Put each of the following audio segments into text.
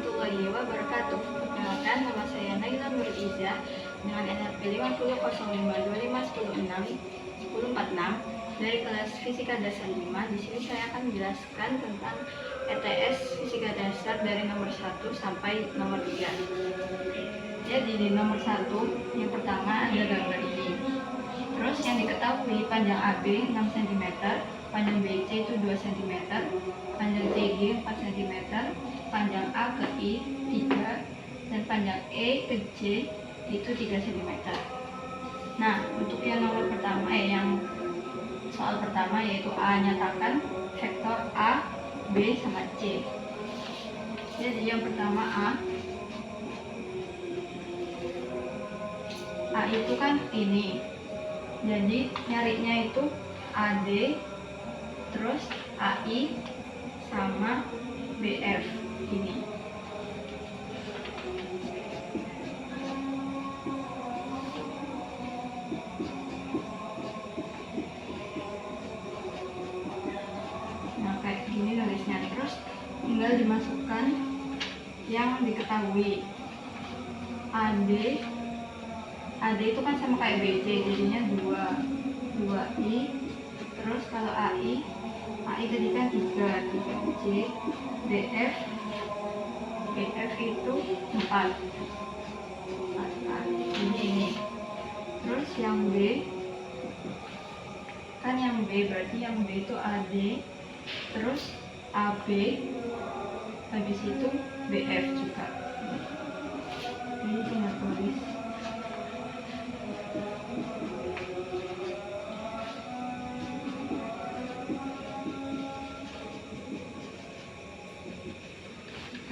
warahmatullahi wabarakatuh. Perkenalkan, nama saya Naila Nuriza dengan NRP 50.05.25.10.6 dari kelas Fisika Dasar 5. Di sini saya akan menjelaskan tentang ETS Fisika Dasar dari nomor 1 sampai nomor 3. Jadi di nomor 1, yang pertama ada gambar ini. Terus yang diketahui panjang AB 6 cm, panjang BC itu 2 cm, panjang CG 4 cm, panjang A ke I 3, dan panjang E ke J itu 3 cm. Nah, untuk yang nomor pertama, yang soal pertama yaitu A, nyatakan vektor A, B, sama C. Jadi yang pertama A itu kan ini. Jadi nyarinya itu AD, terus AI sama BF ini. Nah, kayak gini nulisnya. Terus tinggal dimasukkan yang diketahui. AD itu kan sama kayak BC, jadinya 2I. Terus kalau AI tadi kan 3C. BF itu 4. Ini. Terus yang B, kan yang B berarti yang B itu AD, terus AB, habis itu BF juga. Ini tinggal tulis.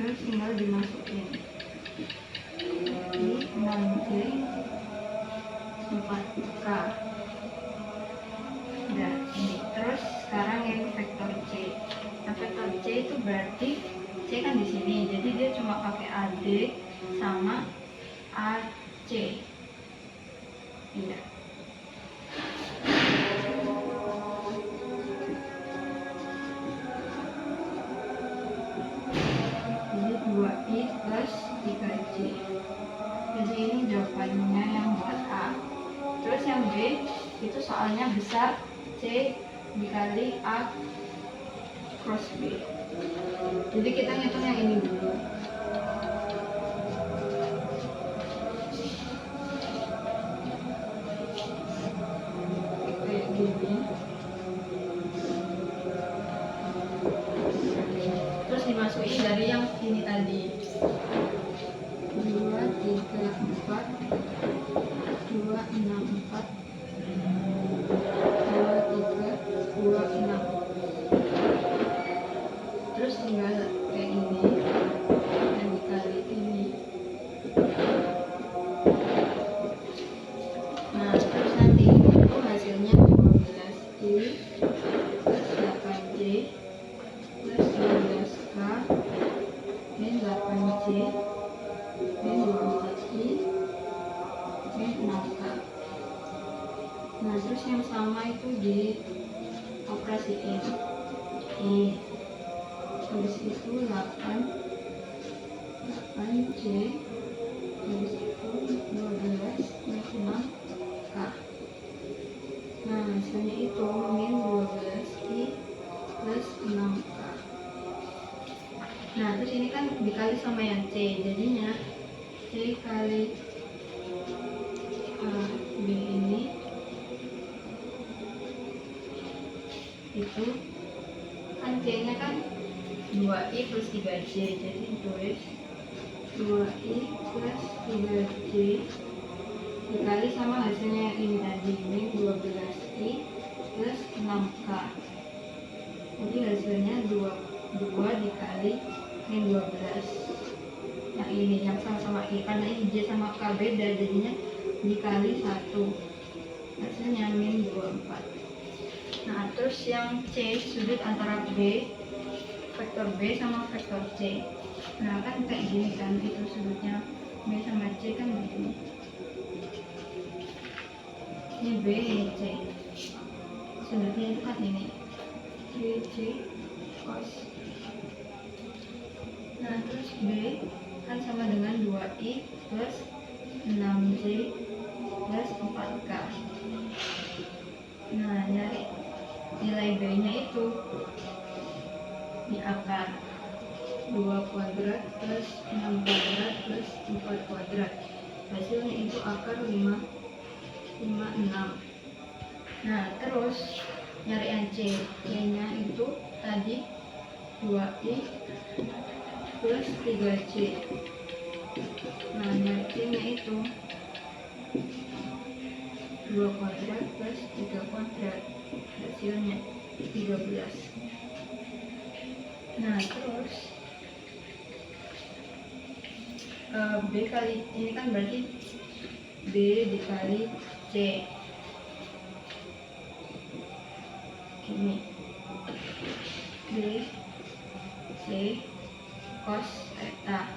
Terus tinggal dimasukin di 6C 4K. Udah ini. Terus sekarang yang vektor C. Nah, vektor C itu berarti C kan di sini, jadi dia cuma pakai AD sama AC. Iya. Jadi 2I plus 3C. Jadi ini jawabannya yang buat A. Terus yang B itu soalnya besar, C dikali A cross B. Jadi kita ngitung yang ini dulu. Kayak gini. Terus dimasukin dari yang ini tadi. 2, 3, 4, 2, 6, 4, 2, 3, 2, 6. Terus tinggal kayak gini dan dikali ini. Nah, terus nanti itu hasilnya 12I plus 8J plus 12K dan 8J dan 24I dan 6K. Nah, terus yang sama itu di operasiin. Habis itu 8J, habis itu 12 dan 6K. Nah, hasilnya itu min 12I plus 6K. Nah, terus ini kan dikali sama yang C, jadinya C kali B ini itu kan C-nya kan 2I plus 3J, jadi tulis 2I plus 3J dikali sama hasilnya yang ini tadi, min 12I plus 6K. Jadi hasilnya 2 dikali min 12. Yang ini yang sama-sama I, karena ini J sama K beda, jadinya dikali 1. Hasilnya min 24. Nah, terus yang C, sudut antara B, vektor B sama vektor C. Nah, kan kayak gini kan, itu sudutnya B sama C kan begini. Ini B, ini C. Sudutnya itu kan ini. B, C, cos. Nah, terus B kan sama dengan 2I plus 6J plus 4K. Nah, nyari nilai B-nya itu di akar 2 kuadrat plus 6 kuadrat plus 4 kuadrat. Hasilnya itu akar 5, 6. Nah, terus nyari yang C. C-nya itu tadi 2I plus 3C. Nah, nyari C-nya itu 2 kuadrat plus 3 kuadrat. Hasilnya 13. Nah, terus B kali ini kan berarti B dikali C. Gini. B C cos theta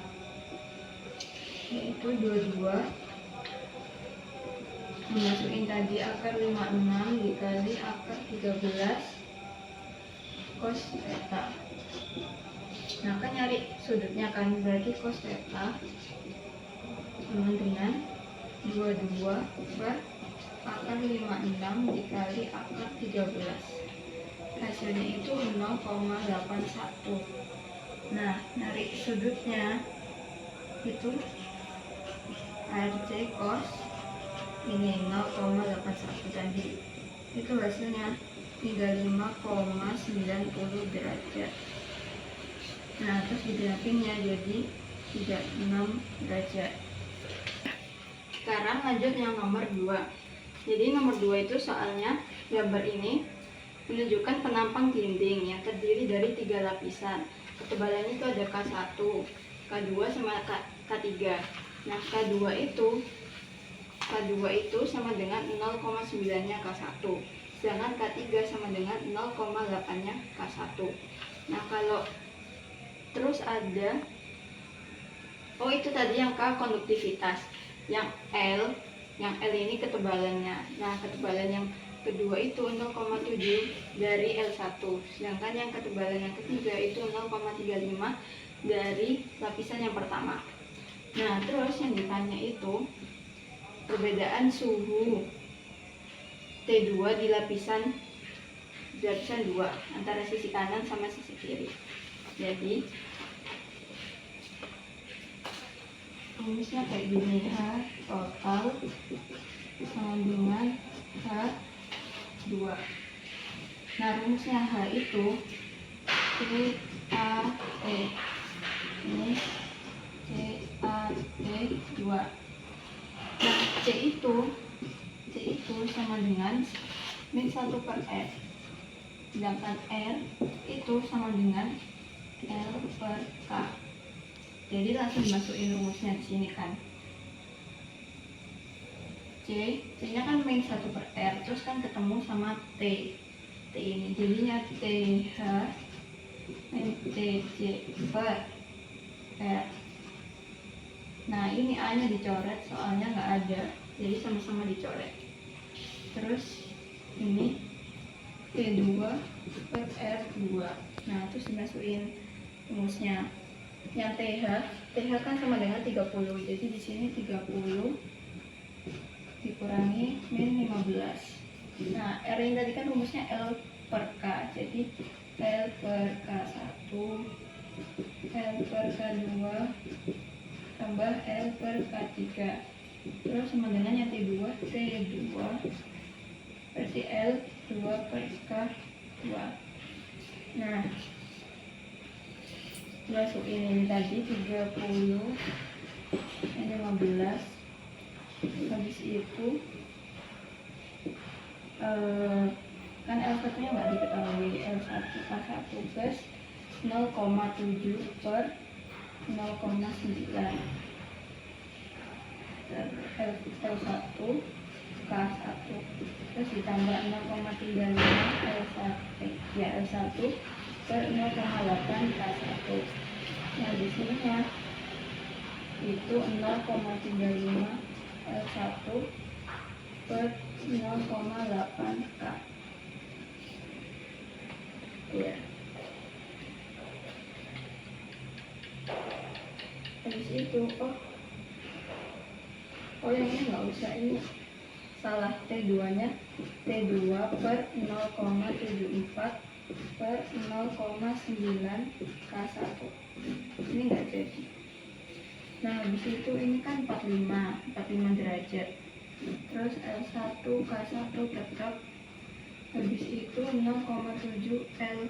yaitu 22 dimasukin tadi akar 56 dikali akar 13 cos theta. Nah, kan nyari sudutnya kan, berarti cos theta sama dengan 22 per akar 56 dikali akar 13. Hasilnya itu 0,81. Nah, nyari sudutnya itu RC cos ini 0,81 tadi. Itu hasilnya 35,90 derajat. Nah, terus digerakinnya jadi 36 derajat. Sekarang lanjut yang nomor 2. Jadi nomor 2 itu soalnya gambar ini menunjukkan penampang dinding yang terdiri dari 3 lapisan. Ketebalannya itu ada K1, K2 sama K3. Nah, K2 itu sama dengan 0,9-nya K1. Sedangkan K3 sama dengan 0,8-nya K1. Nah, kalau terus ada itu tadi yang K konduktivitas, yang L ini ketebalannya. Nah, ketebalan yang kedua itu 0,7 dari L1, sedangkan yang ketebalan yang ketiga itu 0,35 dari lapisan yang pertama. Nah, terus yang ditanya itu perbedaan suhu T2 di lapisan 2 antara sisi kanan sama sisi kiri. Jadi rumusnya kayak gini, H total sama dengan H2. Nah, rumusnya H itu CAE, ini CAE 2. Nah, C itu sama dengan min 1 per R, sedangkan R itu sama dengan L per K. Jadi langsung dimasukin rumusnya di sini kan. C-nya kan min 1 per R, terus kan ketemu sama T ini. Jadinya TH min TC per R. Nah, ini A-nya dicoret soalnya nggak ada, jadi sama-sama dicoret. Terus ini T2 per R2. Nah, terus dimasukin rumusnya. Yang TH kan sama dengan 30. Jadi di sini 30 dikurangi min 15. Nah, R yang tadi kan rumusnya L per K. Jadi L per K1, L per K2 tambah L per K3. Terus sama dengan yang T2 berarti L 2 per K2. Nah, masukin ini tadi 30 ini 15. Habis itu kan L1 nya nggak diketahui, L1 K1 plus 0,7 per 0,9 L1 K1 terus ditambah 0,35 L1 per 0,8 K1. Nah, di sini ya itu 0,35 L1 per 0,8 K. Ya. Habis itu yang ini nggak usah, ini salah. T2 nya T2 per 0,74 per 0,9 K1, ini nggak jadi. Nah habis itu ini kan 45 derajat, terus L1 K1 tetap. Habis itu 0,7 per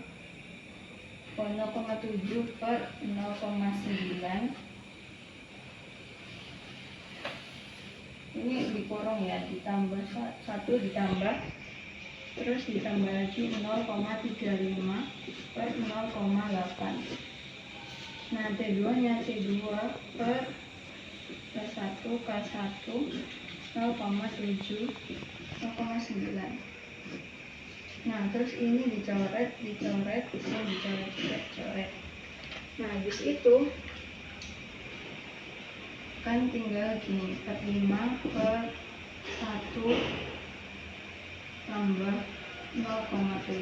0,9, ini dikurung ya, ditambah 1 ditambah, terus ditambah lagi 0,35 per 0,8. Nah T2 nya T2 per K1 K1 0,7 0,9. Nah terus ini dicoret, ini dicoret. Nah habis itu kan tinggal gini, 45 per 1 tambah 0,7 0,9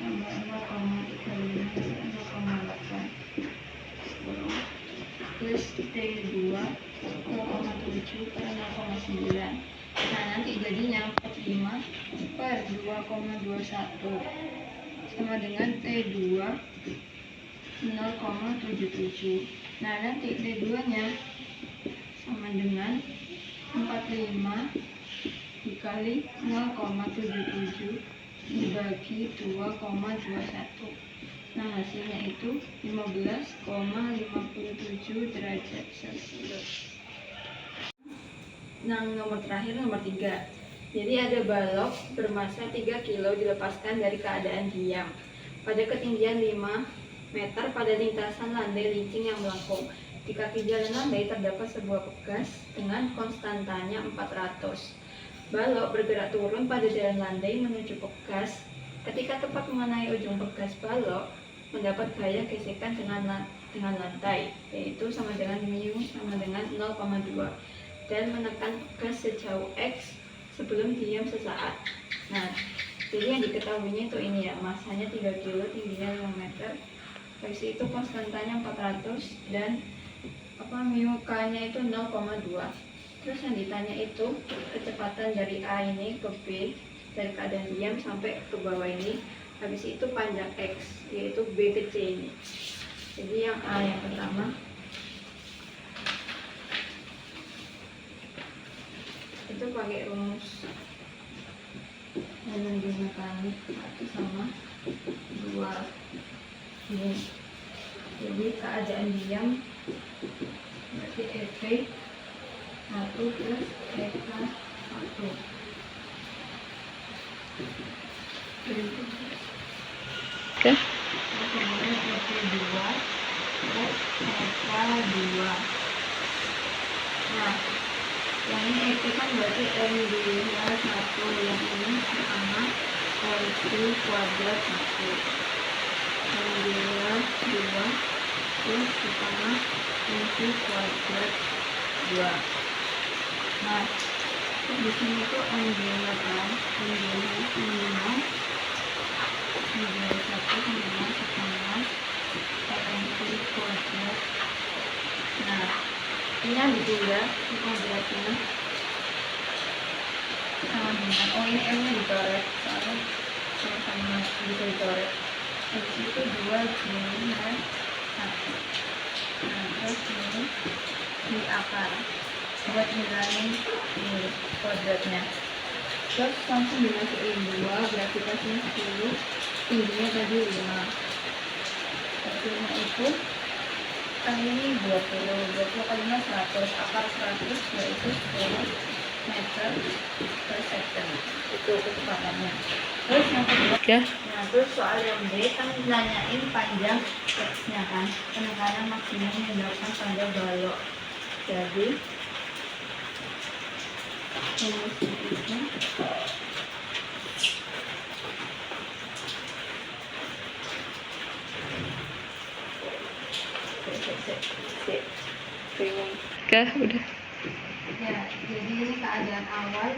tambah 0,35 0,8 plus T2 0,7 per 0,9. Nah nanti jadinya 45 per 2,21 sama dengan T2 0,77. Nah nanti T2 nya sama dengan 45 dikali 0,77 dibagi 2,21. Nah hasilnya itu 15,57 derajat Celcius. Nah nomor terakhir, nomor 3. Jadi ada balok bermasa 3 kilo dilepaskan dari keadaan diam pada ketinggian 5 meter pada lintasan landai licin yang melengkung. Di kaki jalan landai terdapat sebuah pegas dengan konstantanya 400. Balok bergerak turun pada jalan landai menuju pegas. Ketika tepat mengenai ujung pegas, balok mendapat gaya gesekan dengan lantai, yaitu sama dengan mu sama dengan 0,2, dan menekan pegas sejauh X sebelum diam sesaat. Nah, jadi yang diketahuinya itu ini ya, masanya 3 kilo, tingginya 5 meter, habis itu konstantanya 400, dan mu K-nya itu 0,2. Terus yang ditanya itu kecepatan dari A ini ke B, dari keadaan diam sampai ke bawah ini, habis itu panjang X, yaitu B ke C ini. Jadi yang A yang pertama itu pakai rumus energi mekanik 1 sama 2 ini. Jadi keadaan diam berarti EP 1 plus EK 1. Oke. Kemudian EP 2 plus EK 2. Nah yang ini EP kan berarti MD nya 1, yang ini sama MQ kuadrat 1, MD nya 2 plus sama MQ kuadrat 2. Nah di sini tuh MD nya kan, MD nya minimal MD 1 minimal setengah MQ kuadrat. Nah ini yang ditunda di kuadratnya sama dengan, ini M nya dicoret soalnya sama bisa dicoret. Habis itu 2 G-nya 1. Nah terus ini di akar buat ngilangin ini kuadratnya. Terus langsung dimasukin 2, gravitasnya 10, tingginya tadi 5. Hasilnya itu kan ini 20 kali 5 100, akar 100 yaitu 10 meter per second, itu kecepatannya. Terus yang kedua Ya. Nah terus soal yang B kan nanyain panjang X nya kan, penekanan maksimum yang dilakukan pada balok. Jadi rumus itu Oke, udah. ya, jadi ini keadaan awal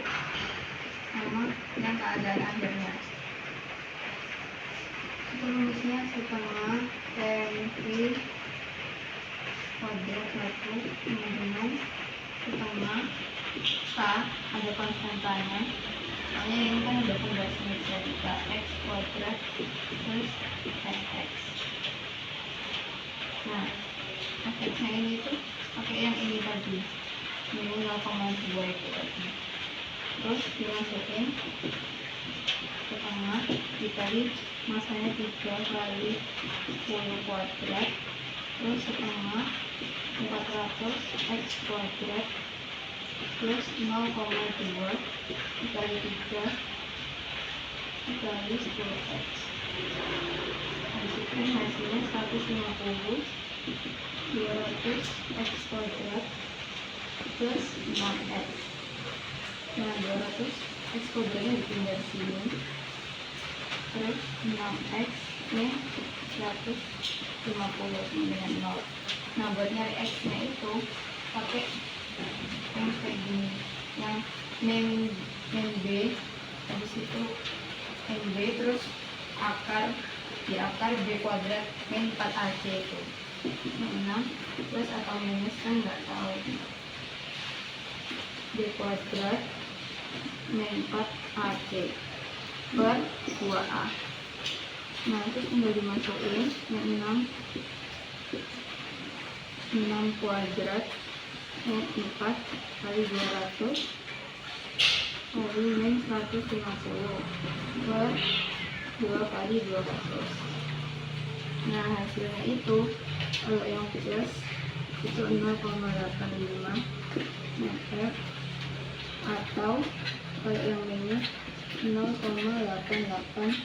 sama yang keadaan akhirnya. Itu rumusnya setengah MV ada konstantanya. Soalnya ini kan udah pembahasan kita x kuadrat plus fx. Nah, fx-nya ini tuh pakai yang ini tadi, ini 0,2 itu tadi. Terus dimasukin ke tengah, dikali masanya 3 kali 10 kuadrat, terus setengah 400 x kuadrat plus 0,2 dikali 3 dikali 10x. Hasilnya 150 200 x kuadrat plus 6x. Nah, 200 x kuadratnya dipindah sini, terus 6x ini 150 dengan 0. Nah, buat nyari x nya itu pakai yang kayak gini, yang min b, habis itu min b, terus akar di akar b kuadrat min 4ac itu 6, plus atau minus kan nggak tahu, b kuadrat min 4ac per 2a. Nah, itu tinggal dimasukin min 6 kuadrat min 4 kali 200 kali min 150 per 2 kali 200. Nah, hasilnya itu kalau yang plus itu 0,85 meter, atau kalau yang minus 0,88.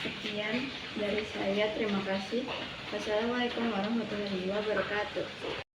Sekian dari saya, terima kasih. Wassalamualaikum warahmatullahi wabarakatuh.